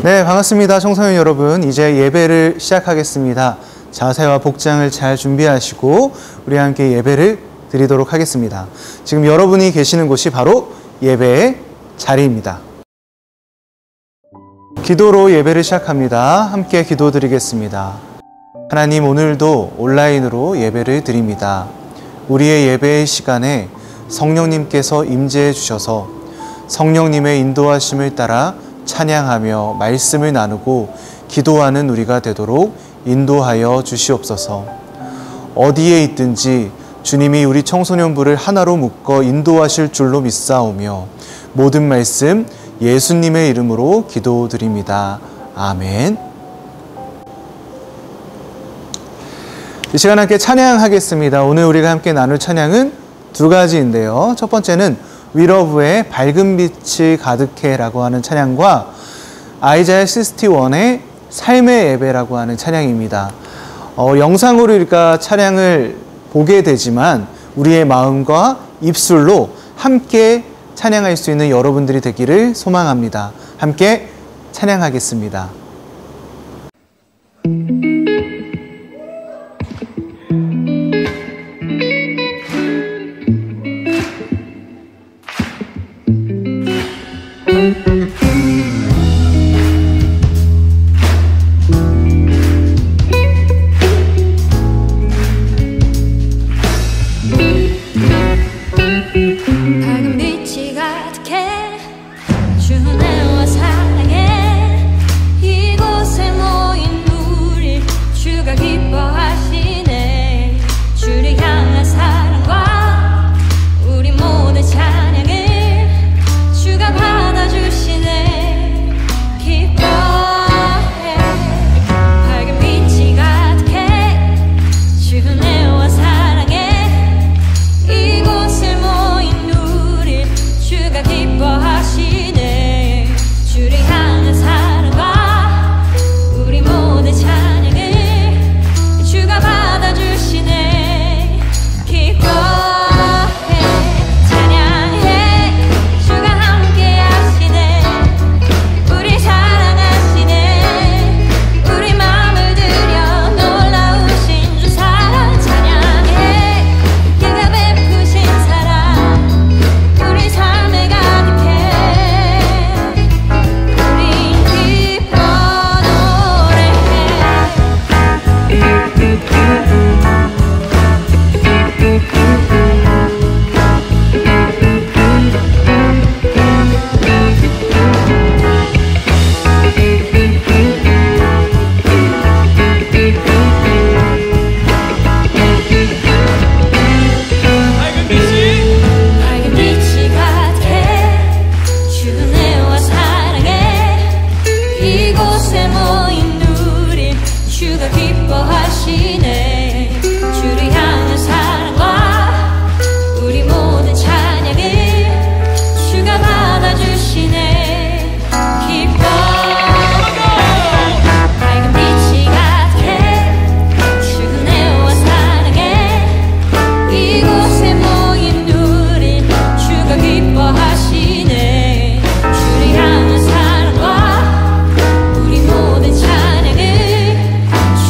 네, 반갑습니다. 청소년 여러분. 이제 예배를 시작하겠습니다. 자세와 복장을 잘 준비하시고 우리 함께 예배를 드리도록 하겠습니다. 지금 여러분이 계시는 곳이 바로 예배의 자리입니다. 기도로 예배를 시작합니다. 함께 기도드리겠습니다. 하나님, 오늘도 온라인으로 예배를 드립니다. 우리의 예배의 시간에 성령님께서 임재해 주셔서 성령님의 인도하심을 따라 찬양하며 말씀을 나누고 기도하는 우리가 되도록 인도하여 주시옵소서. 어디에 있든지 주님이 우리 청소년부를 하나로 묶어 인도하실 줄로 믿사오며 모든 말씀 예수님의 이름으로 기도드립니다. 아멘. 이 시간 함께 찬양하겠습니다. 오늘 우리가 함께 나눌 찬양은 두 가지인데요. 첫 번째는 위러브의 밝은 빛이 가득해 라고 하는 찬양과 아이자야 61의 삶의 예배라고 하는 찬양입니다. 영상으로 우리가 찬양을 보게 되지만 우리의 마음과 입술로 함께 찬양할 수 있는 여러분들이 되기를 소망합니다. 함께 찬양하겠습니다.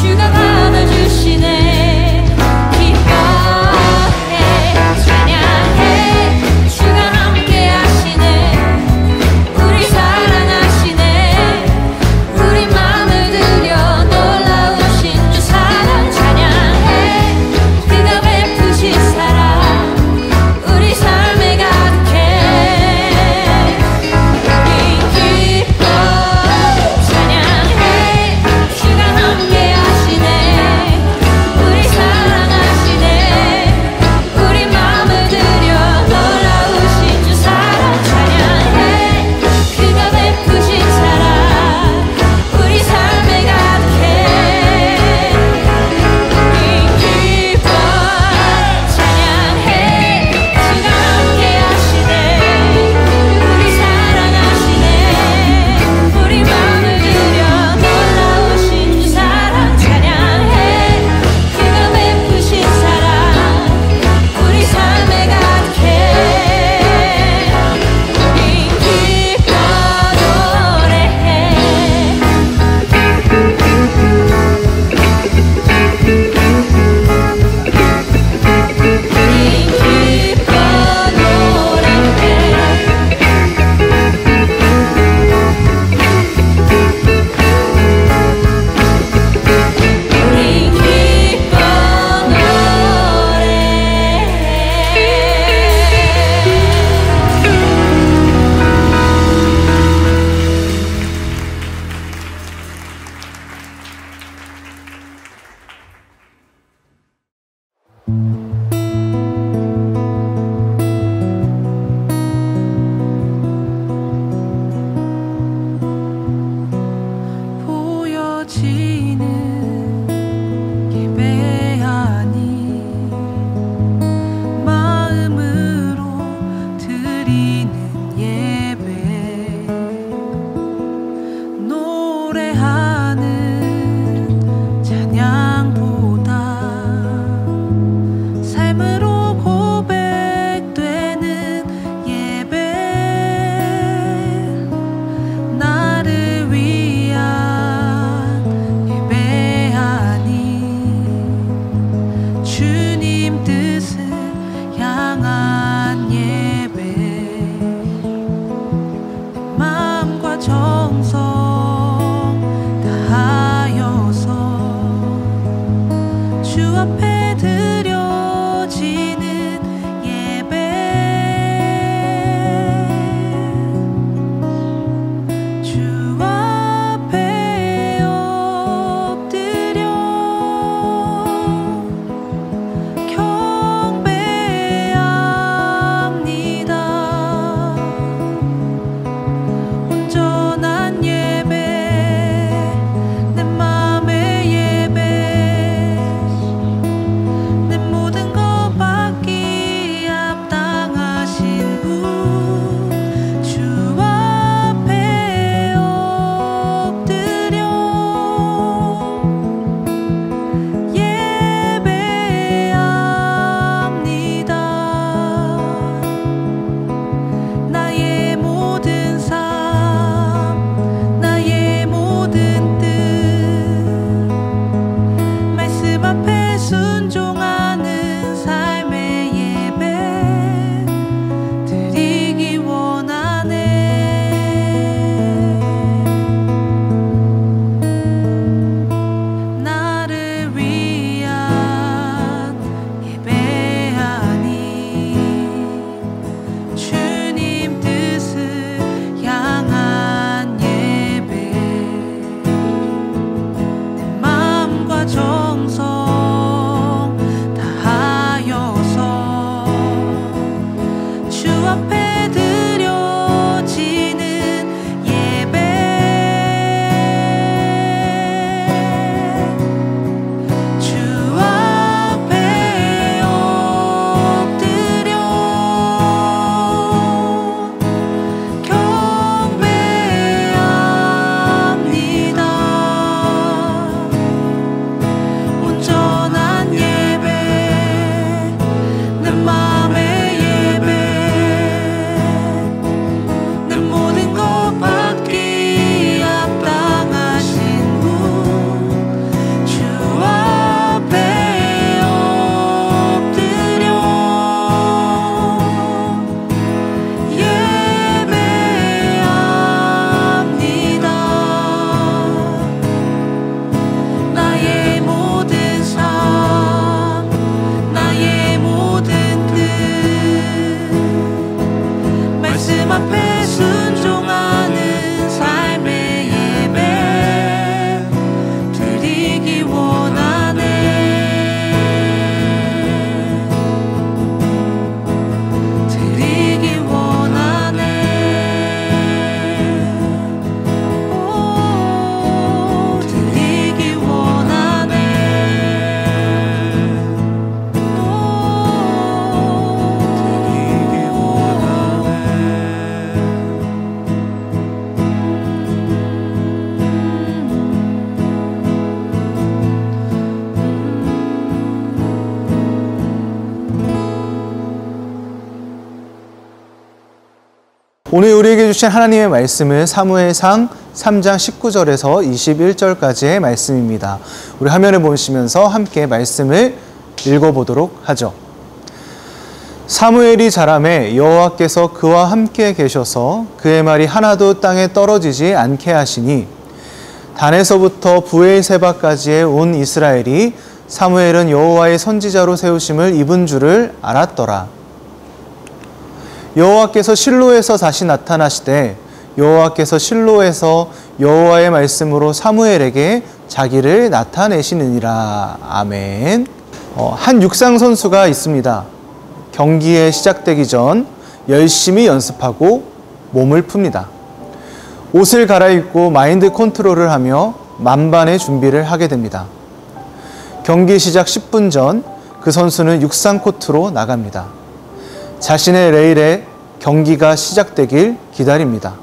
주가 받아주시네. 오늘 우리에게 주신 하나님의 말씀은 사무엘상 3장 19절에서 21절까지의 말씀입니다. 우리 화면을 보시면서 함께 말씀을 읽어보도록 하죠. 사무엘이 자라매 여호와께서 그와 함께 계셔서 그의 말이 하나도 땅에 떨어지지 않게 하시니 단에서부터 브엘세바까지의 온 이스라엘이 사무엘은 여호와의 선지자로 세우심을 입은 줄을 알았더라. 여호와께서 실로에서 다시 나타나시되 여호와께서 실로에서 여호와의 말씀으로 사무엘에게 자기를 나타내시느니라. 아멘. 한 육상 선수가 있습니다. 경기에 시작되기 전 열심히 연습하고 몸을 풉니다. 옷을 갈아입고 마인드 컨트롤을 하며 만반의 준비를 하게 됩니다. 경기 시작 10분 전 그 선수는 육상 코트로 나갑니다. 자신의 레일에 경기가 시작되길 기다립니다.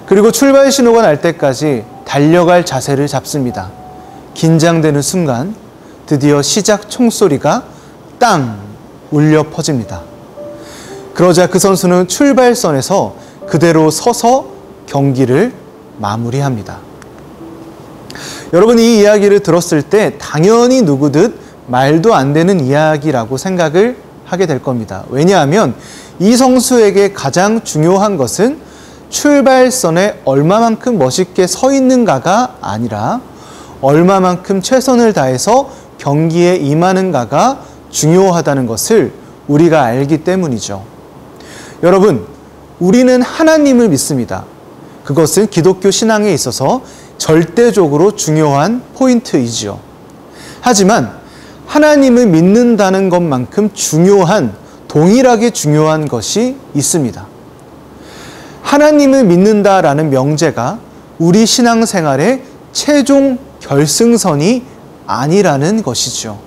그리고 출발 신호가 날 때까지 달려갈 자세를 잡습니다. 긴장되는 순간 드디어 시작 총소리가 땅 울려 퍼집니다. 그러자 그 선수는 출발선에서 그대로 서서 경기를 마무리합니다. 여러분, 이 이야기를 들었을 때 당연히 누구든 말도 안 되는 이야기라고 생각을 하게 될 겁니다. 왜냐하면 이 선수에게 가장 중요한 것은 출발선에 얼마만큼 멋있게 서 있는가가 아니라 얼마만큼 최선을 다해서 경기에 임하는가가 중요하다는 것을 우리가 알기 때문이죠. 여러분, 우리는 하나님을 믿습니다. 그것은 기독교 신앙에 있어서 절대적으로 중요한 포인트이지요. 하지만 하나님을 믿는다는 것만큼 동일하게 중요한 것이 있습니다. 하나님을 믿는다라는 명제가 우리 신앙생활의 최종 결승선이 아니라는 것이죠.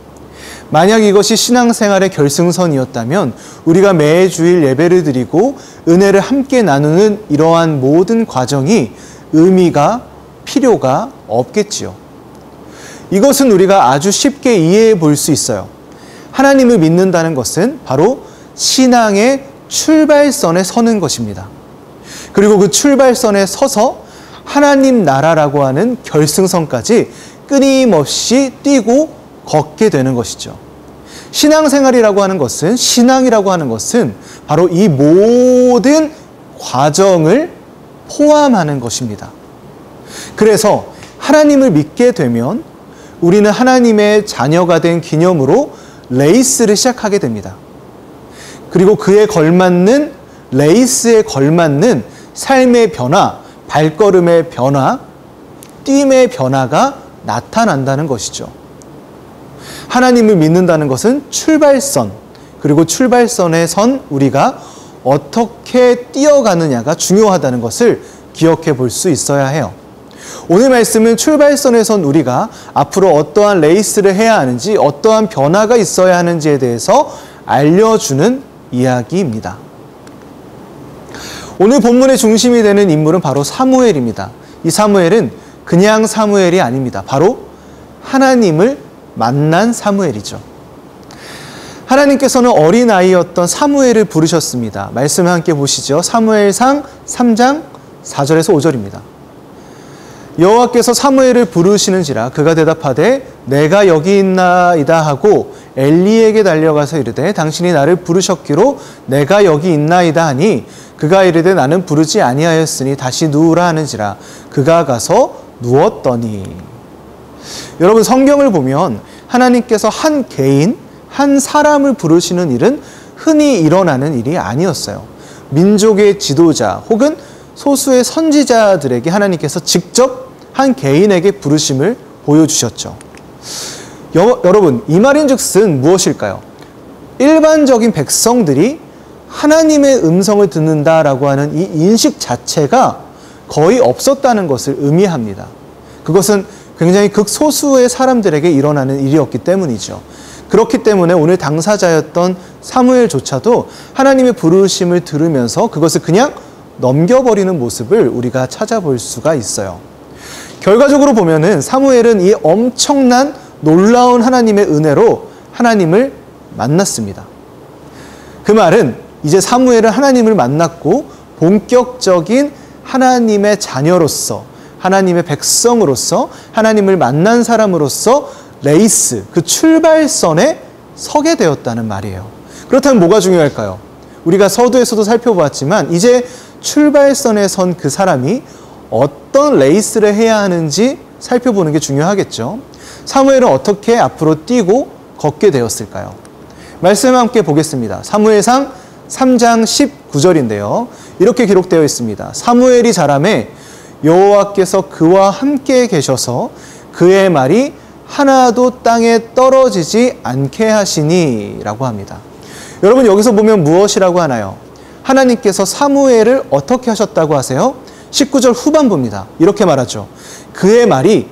만약 이것이 신앙생활의 결승선이었다면 우리가 매주일 예배를 드리고 은혜를 함께 나누는 이러한 모든 과정이 의미가 필요가 없겠지요. 이것은 우리가 아주 쉽게 이해해 볼 수 있어요. 하나님을 믿는다는 것은 바로 신앙의 출발선에 서는 것입니다. 그리고 그 출발선에 서서 하나님 나라라고 하는 결승선까지 끊임없이 뛰고 걷게 되는 것이죠. 신앙생활이라고 하는 것은, 신앙이라고 하는 것은 바로 이 모든 과정을 포함하는 것입니다. 그래서 하나님을 믿게 되면 우리는 하나님의 자녀가 된 기념으로 레이스를 시작하게 됩니다. 그리고 그에 걸맞는, 레이스에 걸맞는 삶의 변화, 발걸음의 변화, 뜀의 변화가 나타난다는 것이죠. 하나님을 믿는다는 것은 출발선, 그리고 출발선에 선 우리가 어떻게 뛰어가느냐가 중요하다는 것을 기억해 볼 수 있어야 해요. 오늘 말씀은 출발선에 선 우리가 앞으로 어떠한 레이스를 해야 하는지, 어떠한 변화가 있어야 하는지에 대해서 알려주는 이야기입니다. 오늘 본문의 중심이 되는 인물은 바로 사무엘입니다. 이 사무엘은 그냥 사무엘이 아닙니다. 바로 하나님을 만난 사무엘이죠. 하나님께서는 어린아이였던 사무엘을 부르셨습니다. 말씀을 함께 보시죠. 사무엘상 3장 4절에서 5절입니다. 여호와께서 사무엘을 부르시는지라 그가 대답하되 내가 여기 있나이다 하고 엘리에게 달려가서 이르되 당신이 나를 부르셨기로 내가 여기 있나이다 하니 그가 이르되 나는 부르지 아니하였으니 다시 누우라 하는지라 그가 가서 누웠더니. 여러분, 성경을 보면 하나님께서 한 개인, 한 사람을 부르시는 일은 흔히 일어나는 일이 아니었어요. 민족의 지도자 혹은 소수의 선지자들에게 하나님께서 직접 한 개인에게 부르심을 보여주셨죠. 여러분, 이 말인즉슨 무엇일까요? 일반적인 백성들이 하나님의 음성을 듣는다라고 하는 이 인식 자체가 거의 없었다는 것을 의미합니다. 그것은 굉장히 극소수의 사람들에게 일어나는 일이었기 때문이죠. 그렇기 때문에 오늘 당사자였던 사무엘조차도 하나님의 부르심을 들으면서 그것을 그냥 넘겨버리는 모습을 우리가 찾아볼 수가 있어요. 결과적으로 보면은 사무엘은 이 엄청난 놀라운 하나님의 은혜로 하나님을 만났습니다. 그 말은 이제 사무엘은 하나님을 만났고 본격적인 하나님의 자녀로서, 하나님의 백성으로서, 하나님을 만난 사람으로서 레이스, 그 출발선에 서게 되었다는 말이에요. 그렇다면 뭐가 중요할까요? 우리가 서두에서도 살펴보았지만 이제 출발선에 선 그 사람이 어떤 레이스를 해야 하는지 살펴보는 게 중요하겠죠. 사무엘은 어떻게 앞으로 뛰고 걷게 되었을까요? 말씀 함께 보겠습니다. 사무엘상 3장 19절인데요. 이렇게 기록되어 있습니다. 사무엘이 자라매 여호와께서 그와 함께 계셔서 그의 말이 하나도 땅에 떨어지지 않게 하시니 라고 합니다. 여러분 여기서 보면 무엇이라고 하나요? 하나님께서 사무엘을 어떻게 하셨다고 하세요? 19절 후반부입니다. 이렇게 말하죠. 그의 말이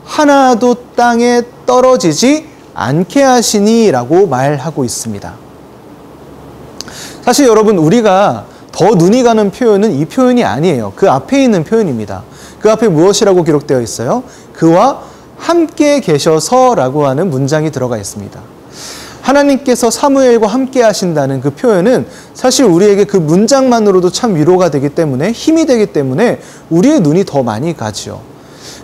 하나도 땅에 떨어지지 않게 하시니 라고 말하고 있습니다. 사실 여러분 우리가 더 눈이 가는 표현은 이 표현이 아니에요. 그 앞에 있는 표현입니다. 그 앞에 무엇이라고 기록되어 있어요? 그와 함께 계셔서 라고 하는 문장이 들어가 있습니다. 하나님께서 사무엘과 함께 하신다는 그 표현은 사실 우리에게 그 문장만으로도 참 위로가 되기 때문에, 힘이 되기 때문에 우리의 눈이 더 많이 가죠.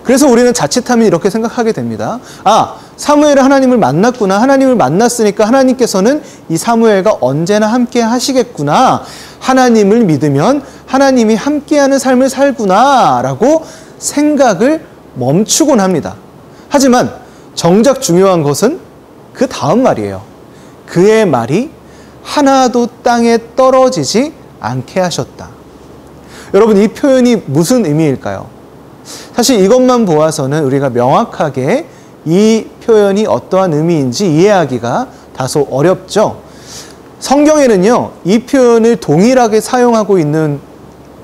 그래서 우리는 자칫하면 이렇게 생각하게 됩니다. 아, 사무엘은 하나님을 만났구나. 하나님을 만났으니까 하나님께서는 이 사무엘과 언제나 함께 하시겠구나. 하나님을 믿으면 하나님이 함께하는 삶을 살구나 라고 생각을 멈추곤 합니다. 하지만 정작 중요한 것은 그 다음 말이에요. 그의 말이 하나도 땅에 떨어지지 않게 하셨다. 여러분 이 표현이 무슨 의미일까요? 사실 이것만 보아서는 우리가 명확하게 이 표현이 어떠한 의미인지 이해하기가 다소 어렵죠. 성경에는요, 이 표현을 동일하게 사용하고 있는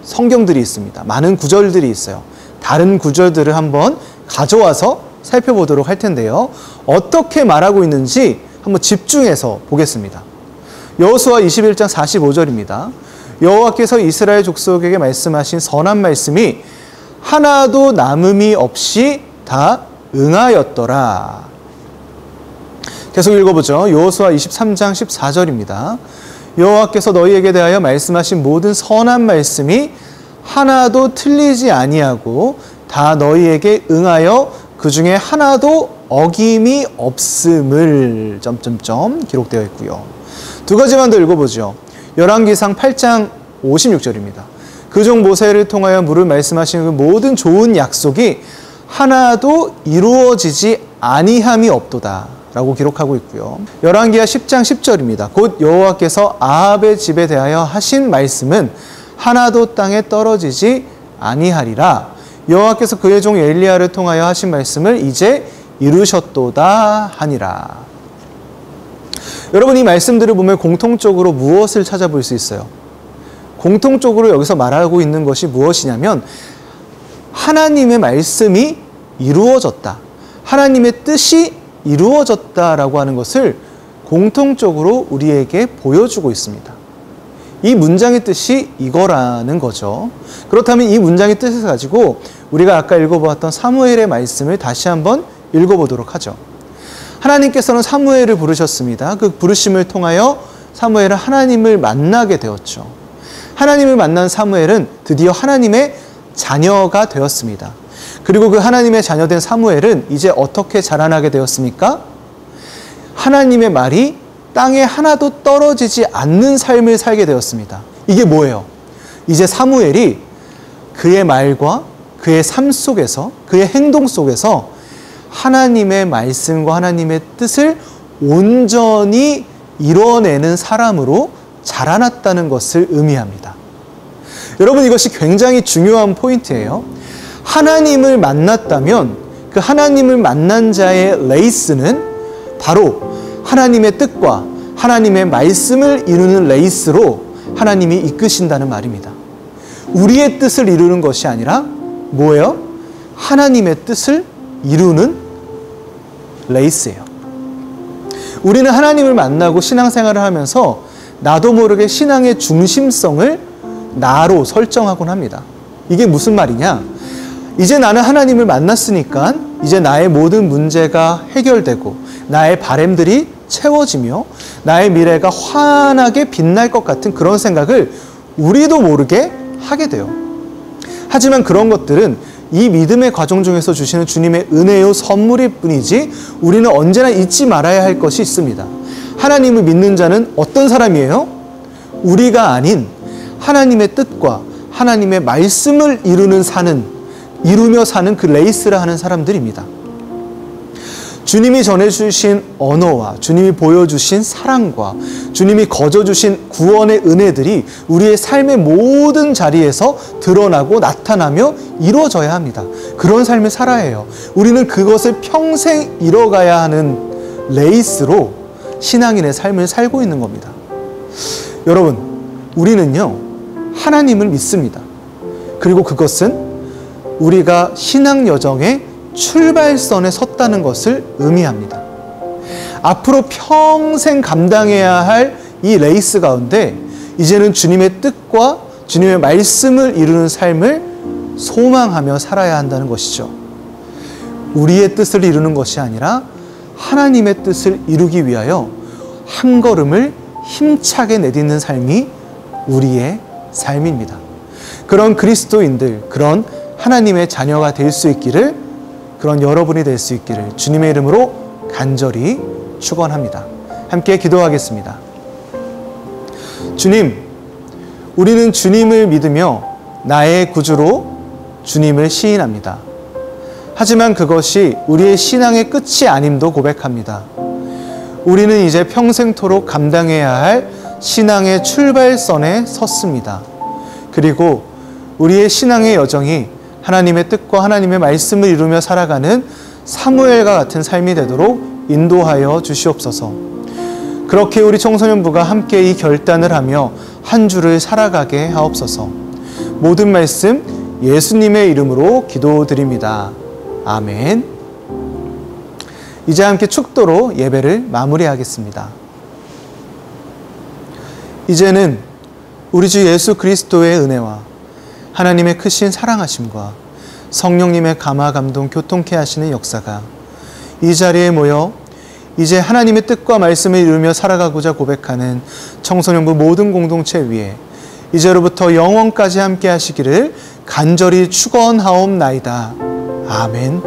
성경들이 있습니다. 많은 구절들이 있어요. 다른 구절들을 한번 가져와서 살펴보도록 할 텐데요. 어떻게 말하고 있는지 한번 집중해서 보겠습니다. 여호수아 21장 45절입니다. 여호와께서 이스라엘 족속에게 말씀하신 선한 말씀이 하나도 남음이 없이 다 응하였더라. 계속 읽어보죠. 여호수아 23장 14절입니다. 여호와께서 너희에게 대하여 말씀하신 모든 선한 말씀이 하나도 틀리지 아니하고 다 너희에게 응하여 그 중에 하나도 어김이 없음을 기록되어 있고요. 두 가지만 더 읽어보죠. 열왕기상 8장 56절입니다. 그종 모세를 통하여 물을 말씀하신 그 모든 좋은 약속이 하나도 이루어지지 아니함이 없도다 라고 기록하고 있고요. 열왕기하 10장 10절입니다. 곧 여호와께서 아합의 집에 대하여 하신 말씀은 하나도 땅에 떨어지지 아니하리라. 여호와께서 그의 종 엘리야를 통하여 하신 말씀을 이제 이루셨도다 하니라. 여러분 이 말씀들을 보면 공통적으로 무엇을 찾아볼 수 있어요? 공통적으로 여기서 말하고 있는 것이 무엇이냐면 하나님의 말씀이 이루어졌다. 하나님의 뜻이 이루어졌다라고 하는 것을 공통적으로 우리에게 보여주고 있습니다. 이 문장의 뜻이 이거라는 거죠. 그렇다면 이 문장의 뜻을 가지고 우리가 아까 읽어보았던 사무엘의 말씀을 다시 한번 읽어보도록 하죠. 하나님께서는 사무엘을 부르셨습니다. 그 부르심을 통하여 사무엘은 하나님을 만나게 되었죠. 하나님을 만난 사무엘은 드디어 하나님의 자녀가 되었습니다. 그리고 그 하나님의 자녀된 사무엘은 이제 어떻게 자라나게 되었습니까? 하나님의 말이 땅에 하나도 떨어지지 않는 삶을 살게 되었습니다. 이게 뭐예요? 이제 사무엘이 그의 말과 그의 삶 속에서, 그의 행동 속에서 하나님의 말씀과 하나님의 뜻을 온전히 이뤄내는 사람으로 자라났다는 것을 의미합니다. 여러분 이것이 굉장히 중요한 포인트예요. 하나님을 만났다면 그 하나님을 만난 자의 레이스는 바로 하나님의 뜻과 하나님의 말씀을 이루는 레이스로 하나님이 이끄신다는 말입니다. 우리의 뜻을 이루는 것이 아니라 뭐예요? 하나님의 뜻을 이루는 레이스예요. 우리는 하나님을 만나고 신앙생활을 하면서 나도 모르게 신앙의 중심성을 나로 설정하곤 합니다. 이게 무슨 말이냐? 이제 나는 하나님을 만났으니까 이제 나의 모든 문제가 해결되고 나의 바람들이 채워지며 나의 미래가 환하게 빛날 것 같은 그런 생각을 우리도 모르게 하게 돼요. 하지만 그런 것들은 이 믿음의 과정 중에서 주시는 주님의 은혜요 선물일 뿐이지 우리는 언제나 잊지 말아야 할 것이 있습니다. 하나님을 믿는 자는 어떤 사람이에요? 우리가 아닌 하나님의 뜻과 하나님의 말씀을 이루며 사는 그 레이스라 하는 사람들입니다. 주님이 전해주신 언어와 주님이 보여주신 사랑과 주님이 거저주신 구원의 은혜들이 우리의 삶의 모든 자리에서 드러나고 나타나며 이루어져야 합니다. 그런 삶을 살아야 해요. 우리는 그것을 평생 이뤄가야 하는 레이스로 신앙인의 삶을 살고 있는 겁니다. 여러분, 우리는요, 하나님을 믿습니다. 그리고 그것은 우리가 신앙 여정의 출발선에 섰다는 것을 의미합니다. 앞으로 평생 감당해야 할 이 레이스 가운데 이제는 주님의 뜻과 주님의 말씀을 이루는 삶을 소망하며 살아야 한다는 것이죠. 우리의 뜻을 이루는 것이 아니라 하나님의 뜻을 이루기 위하여 한 걸음을 힘차게 내딛는 삶이 우리의 삶입니다. 그런 그리스도인들, 그런 하나님의 자녀가 될 수 있기를, 그런 여러분이 될 수 있기를 주님의 이름으로 간절히 축원합니다. 함께 기도하겠습니다. 주님, 우리는 주님을 믿으며 나의 구주로 주님을 시인합니다. 하지만 그것이 우리의 신앙의 끝이 아님도 고백합니다. 우리는 이제 평생토록 감당해야 할 신앙의 출발선에 섰습니다. 그리고 우리의 신앙의 여정이 하나님의 뜻과 하나님의 말씀을 이루며 살아가는 사무엘과 같은 삶이 되도록 인도하여 주시옵소서. 그렇게 우리 청소년부가 함께 이 결단을 하며 한 주를 살아가게 하옵소서. 모든 말씀 예수님의 이름으로 기도드립니다. 아멘. 이제 함께 축도로 예배를 마무리하겠습니다. 이제는 우리 주 예수 그리스도의 은혜와 하나님의 크신 사랑하심과 성령님의 감화 감동 교통케 하시는 역사가 이 자리에 모여 이제 하나님의 뜻과 말씀을 이루며 살아가고자 고백하는 청소년부 모든 공동체 위에 이제로부터 영원까지 함께 하시기를 간절히 축원하옵나이다. 아멘.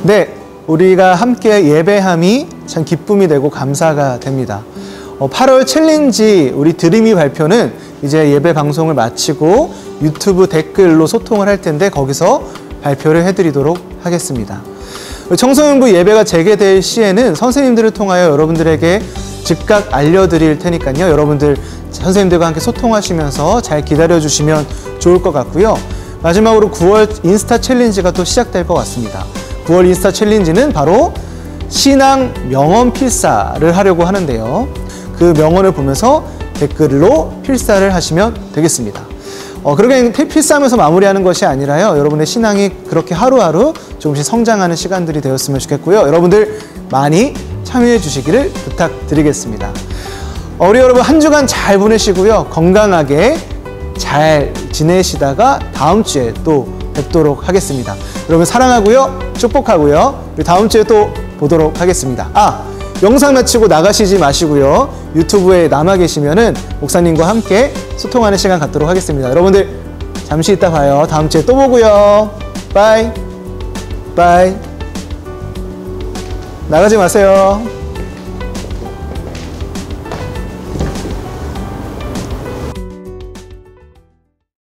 네, 우리가 함께 예배함이 참 기쁨이 되고 감사가 됩니다. 8월 챌린지 우리 드림이 발표는 이제 예배 방송을 마치고 유튜브 댓글로 소통을 할 텐데 거기서 발표를 해드리도록 하겠습니다. 청소년부 예배가 재개될 시에는 선생님들을 통하여 여러분들에게 즉각 알려드릴 테니까요. 여러분들 선생님들과 함께 소통하시면서 잘 기다려주시면 좋을 것 같고요. 마지막으로 9월 인스타 챌린지가 또 시작될 것 같습니다. 9월 인스타 챌린지는 바로 신앙 명언 필사를 하려고 하는데요. 그 명언을 보면서 댓글로 필사를 하시면 되겠습니다. 그렇게 필사하면서 마무리하는 것이 아니라요. 여러분의 신앙이 그렇게 하루하루 조금씩 성장하는 시간들이 되었으면 좋겠고요. 여러분들 많이 참여해 주시기를 부탁드리겠습니다. 우리 여러분 한 주간 잘 보내시고요. 건강하게 잘 지내시다가 다음 주에 또 뵙도록 하겠습니다. 여러분 사랑하고요. 축복하고요. 우리 다음 주에 또 보도록 하겠습니다. 영상 마치고 나가시지 마시고요. 유튜브에 남아 계시면은 목사님과 함께 소통하는 시간 갖도록 하겠습니다. 여러분들 잠시 이따 봐요. 다음 주에 또 보고요. 바이. 바이. 나가지 마세요.